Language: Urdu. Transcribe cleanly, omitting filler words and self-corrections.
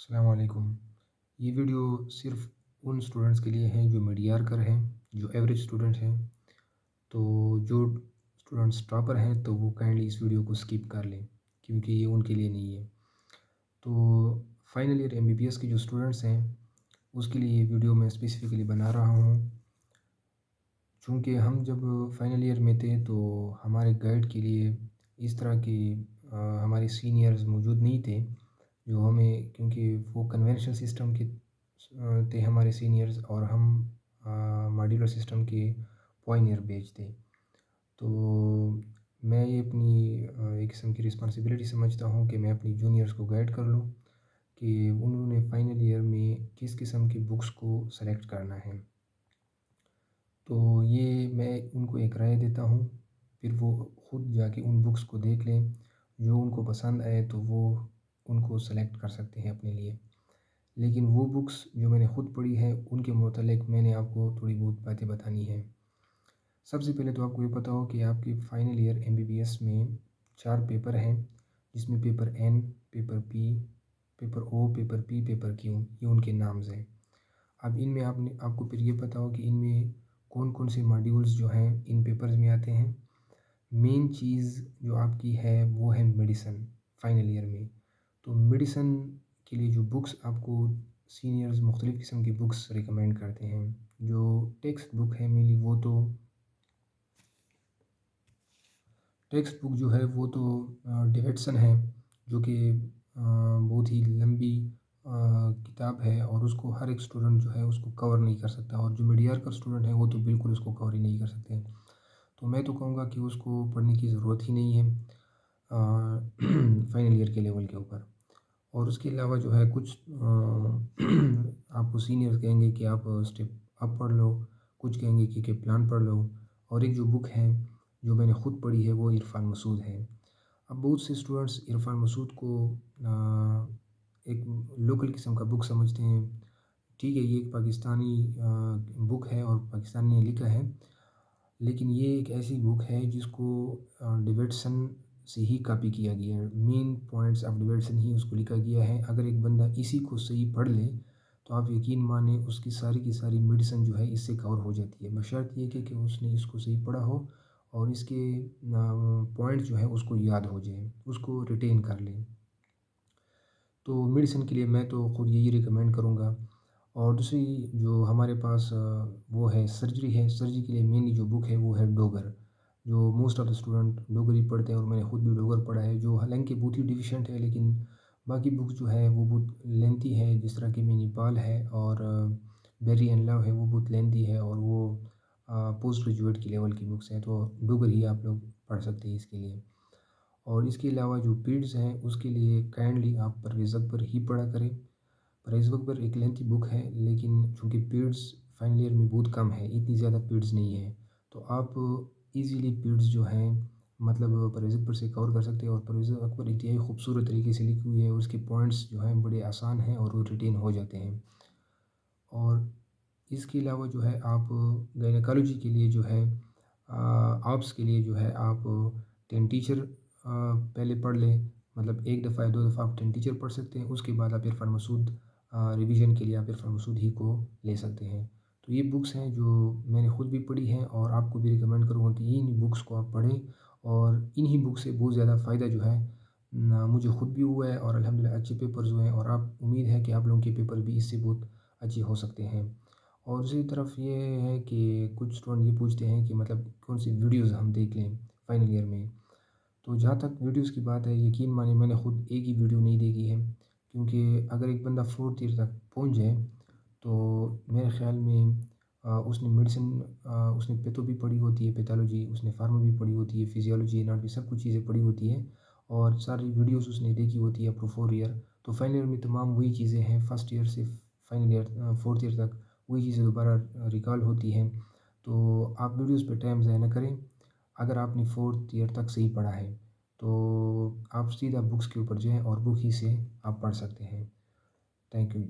السلام علیکم۔ یہ ویڈیو صرف ان اسٹوڈنٹس کے لیے ہیں جو میڈیار کر ہیں، جو ایوریج اسٹوڈنٹ ہیں۔ تو جو اسٹوڈنٹس ٹاپر ہیں تو وہ کائنڈلی اس ویڈیو کو سکپ کر لیں، کیونکہ یہ ان کے لیے نہیں ہے۔ تو فائنل ایئر MBBS کے جو اسٹوڈنٹس ہیں اس کے لیے یہ ویڈیو میں اسپیسیفکلی بنا رہا ہوں، چونکہ ہم جب فائنل ایئر میں تھے تو ہمارے گائیڈ کے لیے اس طرح کے ہمارے سینئرز موجود نہیں تھے، جو ہمیں، کیونکہ وہ کنونشنل سسٹم کے تھے ہمارے سینئرز، اور ہم ماڈیولر سسٹم کے پوائنئر بیچ تھے۔ تو میں یہ اپنی ایک قسم کی رسپانسبلٹی سمجھتا ہوں کہ میں اپنی جونیئرز کو گائیڈ کر لوں کہ انہوں نے فائنل ایئر میں کس قسم کی بکس کو سلیکٹ کرنا ہے۔ تو یہ میں ان کو ایک رائے دیتا ہوں، پھر وہ خود جا کے ان بکس کو دیکھ لیں، جو ان کو پسند آئے تو وہ ان کو سلیکٹ کر سکتے ہیں اپنے لیے۔ لیکن وہ بکس جو میں نے خود پڑھی ہے ان کے متعلق میں نے آپ کو تھوڑی بہت باتیں بتانی ہیں۔ سب سے پہلے تو آپ کو یہ پتہ ہو کہ آپ کی فائنل ایئر MBBS میں 4 پیپر ہیں، جس میں paper N، paper P، paper O، paper P، paper Q، یہ ان کے نامز ہیں۔ اب ان میں آپ کو پھر یہ پتہ ہو کہ ان میں کون کون سے ماڈیولز جو ہیں ان پیپرز میں آتے ہیں۔ مین چیز جو آپ کی ہے وہ ہے میڈیسن فائنل ایئر میں۔ تو میڈیسن کے لیے جو بکس آپ کو سینئرز مختلف قسم کی بکس ریکمینڈ کرتے ہیں، جو ٹیکسٹ بک ہے مینلی ٹیکسٹ بک جو ہے وہ تو ڈیوڈسن ہے، جو کہ بہت ہی لمبی کتاب ہے، اور اس کو ہر ایک اسٹوڈنٹ جو ہے اس کو کور نہیں کر سکتا، اور جو میڈیار کا اسٹوڈنٹ ہے وہ تو بالکل اس کو کور ہی نہیں کر سکتے۔ تو میں تو کہوں گا کہ اس کو پڑھنے کی ضرورت ہی نہیں ہے فائنل ایئر کے لیول کے اوپر۔ اور اس کے علاوہ جو ہے کچھ آپ کو سینئرز کہیں گے کہ آپ اسٹیپ اپ پڑھ لو، کچھ کہیں گے کہ پلان پڑھ لو، اور ایک جو بک ہے جو میں نے خود پڑھی ہے وہ عرفان مسعود ہے۔ اب بہت سے اسٹوڈنٹس عرفان مسعود کو ایک لوکل قسم کا بک سمجھتے ہیں۔ ٹھیک ہے، یہ ایک پاکستانی بک ہے اور پاکستان نے لکھا ہے، لیکن یہ ایک ایسی بک ہے جس کو ڈیوڈسن سے ہی کاپی کیا گیا ہے۔ مین پوائنٹس آف ڈیوڈسن ہی اس کو لکھا گیا ہے۔ اگر ایک بندہ اسی کو صحیح پڑھ لے تو آپ یقین مانیں اس کی ساری میڈیسن جو ہے اس سے کور ہو جاتی ہے، بشرط یہ کہ اس نے اس کو صحیح پڑھا ہو اور اس کے پوائنٹ جو ہے اس کو یاد ہو جائے، اس کو ریٹین کر لیں۔ تو میڈیسن کے لیے میں تو خود یہی ریکمینڈ کروں گا۔ اور دوسری جو ہمارے پاس وہ ہے سرجری ہے۔ سرجری کے لیے مینلی جو بک ہے وہ ہے ڈوگر، جو most of the student Dogar ہی پڑھتے ہیں، اور میں نے خود بھی ڈوگر پڑھا ہے، جو حالانکہ بہت ہی ڈیفیشینٹ ہے، لیکن باقی بکس جو ہے وہ بہت لینتھی ہے، جس طرح کہ مینی پال ہے اور بیری اینڈ لو ہے، وہ بہت لینتھی ہے، اور وہ پوسٹ گریجویٹ کی لیول کی بکس ہیں، تو ڈوگر ہی آپ لوگ پڑھ سکتے ہیں اس کے لیے۔ اور اس کے علاوہ جو پیڈز ہیں اس کے لیے کائنڈلی آپ پرویز اکبر ہی پڑھا کریں۔ پرویز اکبر ایک لینتھی بک ہے، لیکن چونکہ پیڈز فائنل ایئر میں بہت کم ہے، اتنی زیادہ پیڈز نہیں ہے، تو آپ ایزیلی پیڈز جو ہیں مطلب پرویز اکبر سے کور کر سکتے ہیں۔ اور پرویز اکبر انتہائی خوبصورت طریقے سے لکھی ہوئی ہے، اس کے پوائنٹس جو ہیں بڑے آسان ہیں اور وہ ریٹین ہو جاتے ہیں۔ اور اس کے علاوہ جو ہے آپ گائنیکالوجی کے لیے جو ہے آپس کے لیے جو ہے آپ 10 ٹیچر پہلے پڑھ لیں، مطلب ایک دفعہ 2 دفعہ آپ 10 ٹیچر پڑھ سکتے ہیں، اس کے بعد آپ عرفان مسعود ریویژن کے لیے آپ عرفان مسعود ہی کو لے سکتے ہیں۔ تو یہ بکس ہیں جو میں نے خود بھی پڑھی ہیں، اور آپ کو بھی ریکمینڈ کروں گا کہ ان بکس کو آپ پڑھیں، اور انہی بکس سے بہت زیادہ فائدہ جو ہے مجھے خود بھی ہوا ہے، اور الحمدللہ اچھے پیپرز ہوئے ہیں، اور آپ امید ہے کہ آپ لوگوں کے پیپر بھی اس سے بہت اچھے ہو سکتے ہیں۔ اور دوسری طرف یہ ہے کہ کچھ اسٹوڈنٹ یہ پوچھتے ہیں کہ مطلب کون سی ویڈیوز ہم دیکھ لیں فائنل ایئر میں۔ تو جہاں تک ویڈیوز کی بات ہے، یقین مانیں میں نے خود ایک ہی ویڈیو نہیں دیکھی ہے، کیونکہ اگر ایک بندہ 4th ایئر تک پہنچ جائے تو میرے خیال میں اس نے میڈیسن، اس نے پیتھو بھی پڑھی ہوتی ہے، پیتھولوجی، اس نے فارما بھی پڑھی ہوتی ہے، فزیولوجی، اناٹمی، سب کچھ چیزیں پڑھی ہوتی ہیں، اور ساری ویڈیوز اس نے دیکھی ہوتی ہے اپ ٹو 4 ایئر۔ تو فائنل ایئر میں تمام وہی چیزیں ہیں، فرسٹ ایئر سے فائنل ایئر 4th ایئر تک وہی چیزیں دوبارہ ریکال ہوتی ہیں۔ تو آپ ویڈیوز پہ ٹائم ضائع نہ کریں۔ اگر آپ نے 4th ایئر تک صحیح پڑھا ہے تو آپ سیدھا بکس کے اوپر جائیں اور بک ہی سے آپ پڑھ سکتے ہیں۔ Thank you.